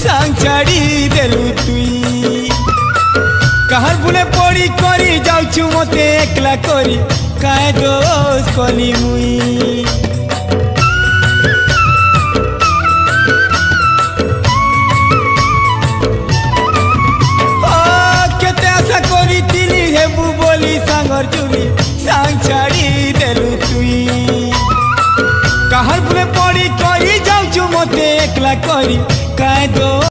सांग छाड़ी देलु तुई कहर बुले पड़ी करी जाऊछु मते एकला करी काहे दोष कली मुई केते आशा करी तिली हेबु बोली सांगर चुली सांग छाड़ी देलु तुई कहर बुले पड़ी करी जाऊछु मते एकला करी काहे दो